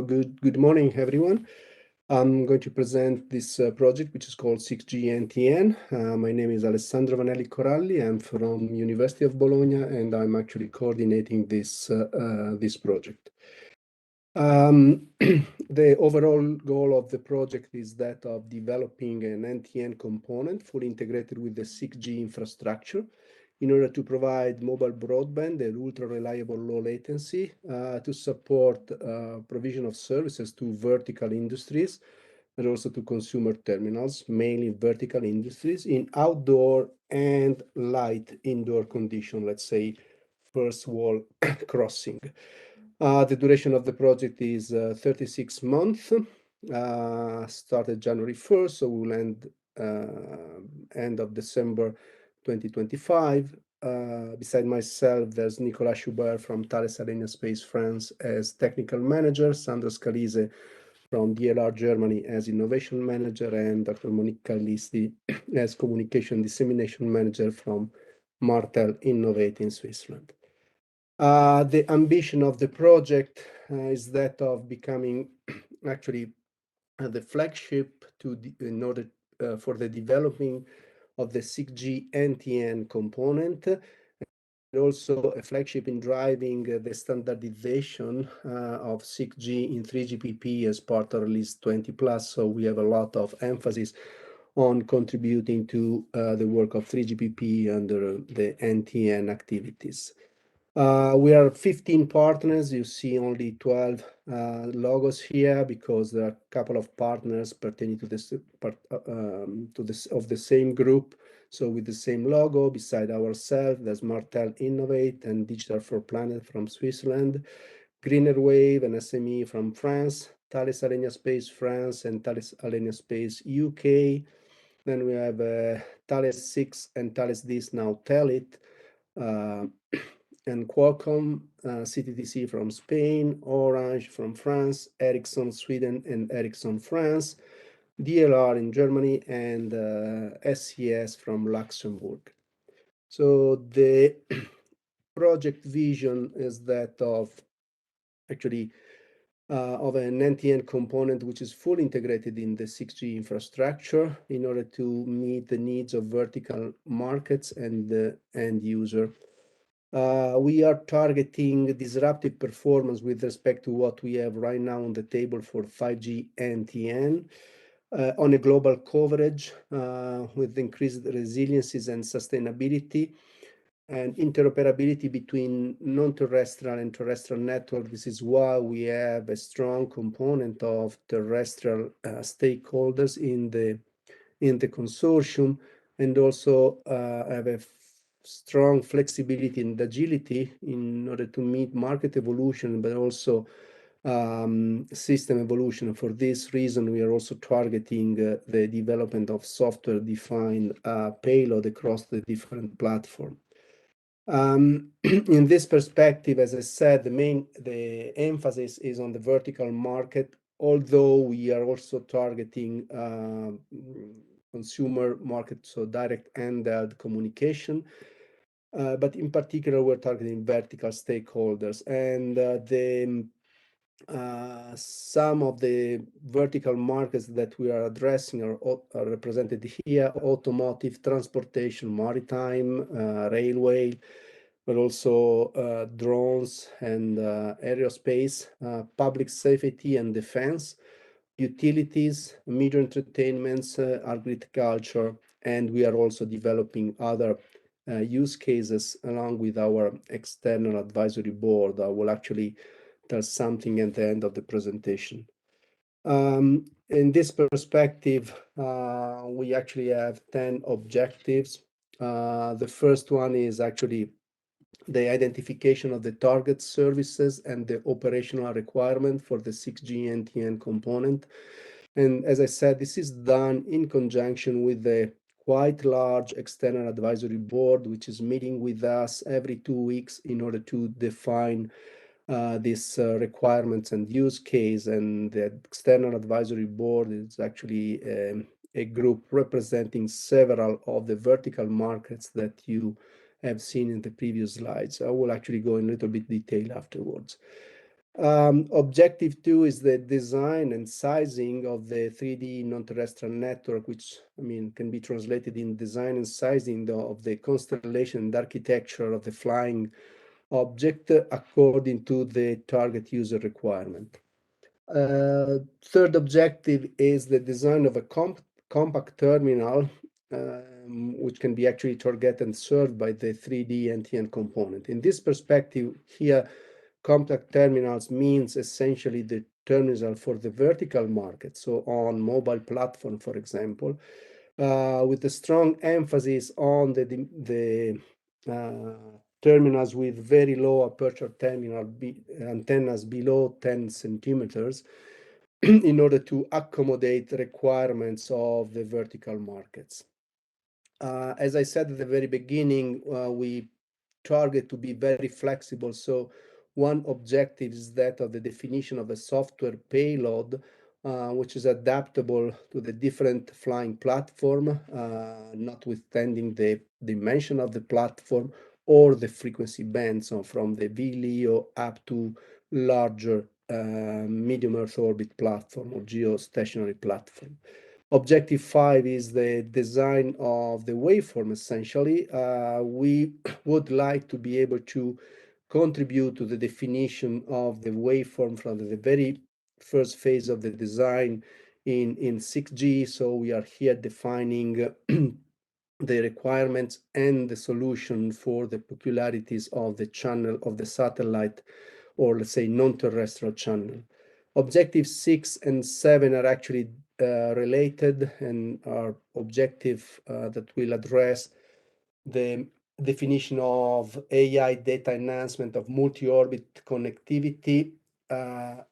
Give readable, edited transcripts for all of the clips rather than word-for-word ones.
Good morning, everyone. I'm going to present this project, which is called 6G-NTN. My name is Alessandro Vanelli-Coralli. I'm from University of Bologna, and I'm actually coordinating this project. The overall goal of the project is that of developing an NTN component fully integrated with the 6G infrastructure in order to provide mobile broadband and ultra-reliable low latency to support provision of services to vertical industries and also to consumer terminals, mainly vertical industries in outdoor and light indoor condition, let's say first wall crossing. The duration of the project is 36 months, started January 1st, so we'll end of December 2025. Beside myself, there's Nicolas Schubert from Thales Alenia Space France as technical manager, Sandro Scalise from DLR Germany as innovation manager, and Dr. Monique Carlisti as communication dissemination manager from Martel Innovate in Switzerland. The ambition of the project is that of becoming actually the flagship in order for the developing of the 6G NTN component, and also a flagship in driving the standardization of 6G in 3GPP as part of Release 20 Plus. So we have a lot of emphasis on contributing to the work of 3GPP under the NTN activities. We are 15 partners. You see only 12 logos here because there are a couple of partners pertaining to this of the same group. So with the same logo, beside ourselves, there's Martel Innovate and Digital for Planet from Switzerland, Greener Wave and SME from France, Thales Alenia Space France and Thales Alenia Space UK. Then we have Thales 6 and Thales Dis, now Telit, and Qualcomm, CTTC from Spain, Orange from France, Ericsson Sweden and Ericsson France, DLR in Germany, and SES from Luxembourg. So the project vision is that of actually of an NTN component which is fully integrated in the 6G infrastructure in order to meet the needs of vertical markets and the end user. We are targeting disruptive performance with respect to what we have right now on the table for 5G NTN on a global coverage with increased resiliencies and sustainability and interoperability between non-terrestrial and terrestrial network. This is why we have a strong component of terrestrial stakeholders in the consortium, and also have a strong flexibility and agility in order to meet market evolution, but also system evolution. For this reason, we are also targeting the development of software-defined payload across the different platforms. In this perspective, as I said, the emphasis is on the vertical market, although we are also targeting consumer market, so direct handheld communication. But in particular, we're targeting vertical stakeholders, and some of the vertical markets that we are addressing are represented here: automotive, transportation, maritime, railway, but also drones and aerospace, public safety and defense, utilities, media entertainments, agriculture, and we are also developing other use cases along with our external advisory board. I will actually tell something at the end of the presentation. In this perspective, we actually have 10 objectives. The first one is actually the identification of the target services and the operational requirement for the 6G NTN component. And as I said, this is done in conjunction with the quite large external advisory board, which is meeting with us every 2 weeks in order to define these requirements and use case. And the external advisory board is actually a group representing several of the vertical markets that you have seen in the previous slides. I will actually go in a little bit detail afterwards. Objective 2 is the design and sizing of the 3D non-terrestrial network, which can be translated in design and sizing of the constellation and architecture of the flying object according to the target user requirement. Third objective is the design of a compact terminal, which can be actually targeted and served by the 3D-NTN component. In this perspective here, compact terminals means essentially the terminal for the vertical market, so on mobile platform, for example, with a strong emphasis on the terminals with very low aperture terminal antennas below 10 centimeters in order to accommodate the requirements of the vertical markets. As I said at the very beginning, we target to be very flexible. So one objective is that of the definition of a software payload, which is adaptable to the different flying platform, notwithstanding the dimension of the platform or the frequency band, so from the VLEO up to larger medium Earth orbit platform or geostationary platform. Objective 5 is the design of the waveform, essentially. We would like to be able to contribute to the definition of the waveform from the very first phase of the design in 6G. So we are here defining the requirements and the solution for the peculiarities of the channel of the satellite, or let's say non-terrestrial channel. Objective 6 and 7 are actually related and are objective that will address the definition of AI data enhancement of multi-orbit connectivity,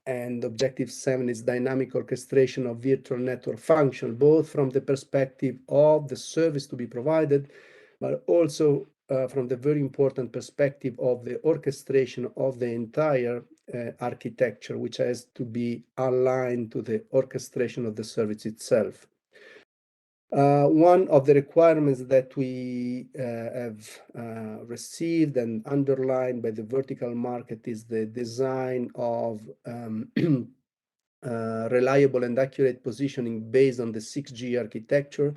and objective 7 is dynamic orchestration of virtual network function, both from the perspective of the service to be provided, but also from the very important perspective of the orchestration of the entire architecture, which has to be aligned to the orchestration of the service itself. One of the requirements that we have received and underlined by the vertical market is the design of reliable and accurate positioning based on the 6G architecture.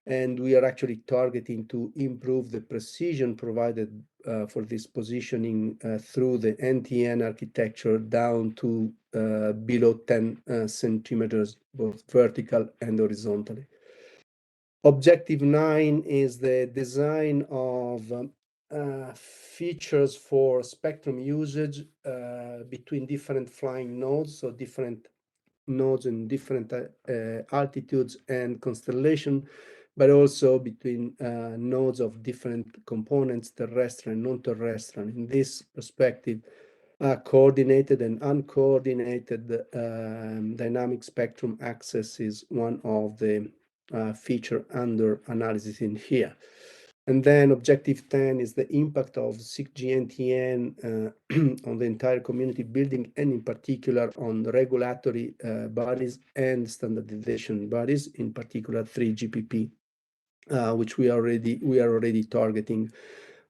And we are actually targeting to improve the precision provided for this positioning through the NTN architecture down to below 10 centimeters, both vertical and horizontally. Objective 9 is the design of features for spectrum usage between different flying nodes, so different nodes in different altitudes and constellation, but also between nodes of different components, terrestrial and non-terrestrial. In this perspective, coordinated and uncoordinated dynamic spectrum access is one of the feature under analysis in here. And then objective 10 is the impact of 6G-NTN on the entire community building, and in particular on the regulatory bodies and standardization bodies, in particular 3GPP, which we are already targeting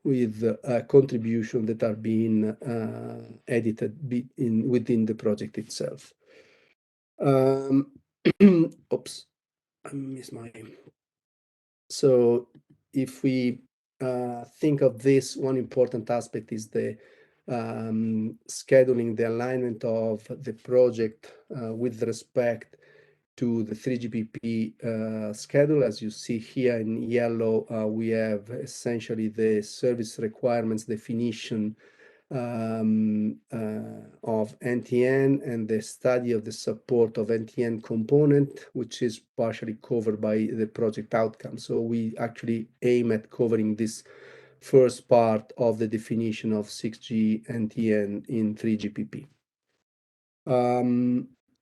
with contribution that are being edited within the project itself. Oops, I missed my. So if we think of this, one important aspect is the scheduling, the alignment of the project with respect to the 3GPP schedule. As you see here in yellow, we have essentially the service requirements definition of NTN and the study of the support of NTN component, which is partially covered by the project outcome. So we actually aim at covering this first part of the definition of 6G-NTN in 3GPP.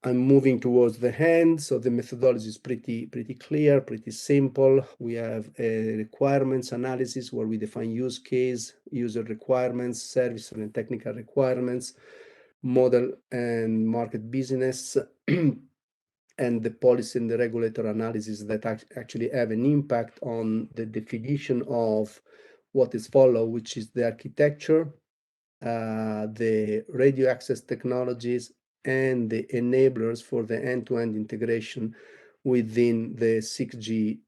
I'm moving towards the end, so the methodology is pretty clear, pretty simple. We have a requirements analysis where we define use case, user requirements, service and technical requirements, model and market business, and the policy and the regulator analysis that actually have an impact on the definition of what is followed, which is the architecture, the radio access technologies and the enablers for the end-to-end integration within the 6G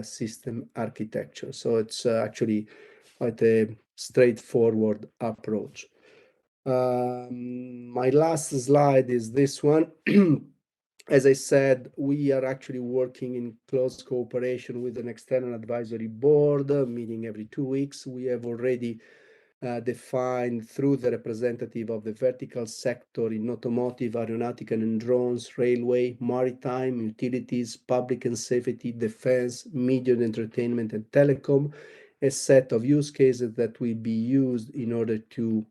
system architecture. So it's actually quite a straightforward approach. My last slide is this one. As I said, we are actually working in close cooperation with an external advisory board, meeting every 2 weeks. We have already defined through the representative of the vertical sector in automotive, aeronautical and drones, railway, maritime, utilities, public and safety, defense, media and entertainment, and telecom, a set of use cases that will be used in order to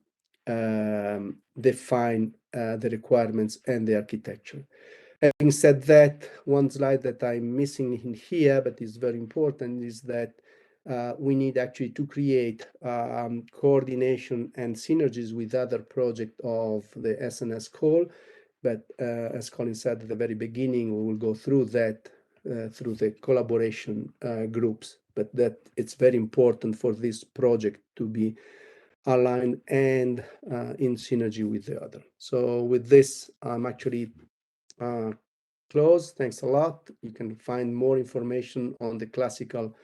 define the requirements and the architecture. Having said that, one slide that I'm missing in here, but is very important, is that we need actually to create coordination and synergies with other projects of the SNS call. But as Colin said at the very beginning, we will go through that through the collaboration groups. But that it's very important for this project to be aligned and in synergy with the other. So with this, I'm actually close. Thanks a lot. You can find more information on the classical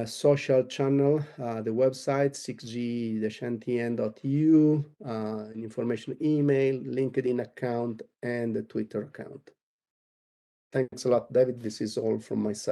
social channel, the website 6G-NTN.eu, an information email, LinkedIn account, and the Twitter account. Thanks a lot, David. This is all from my side.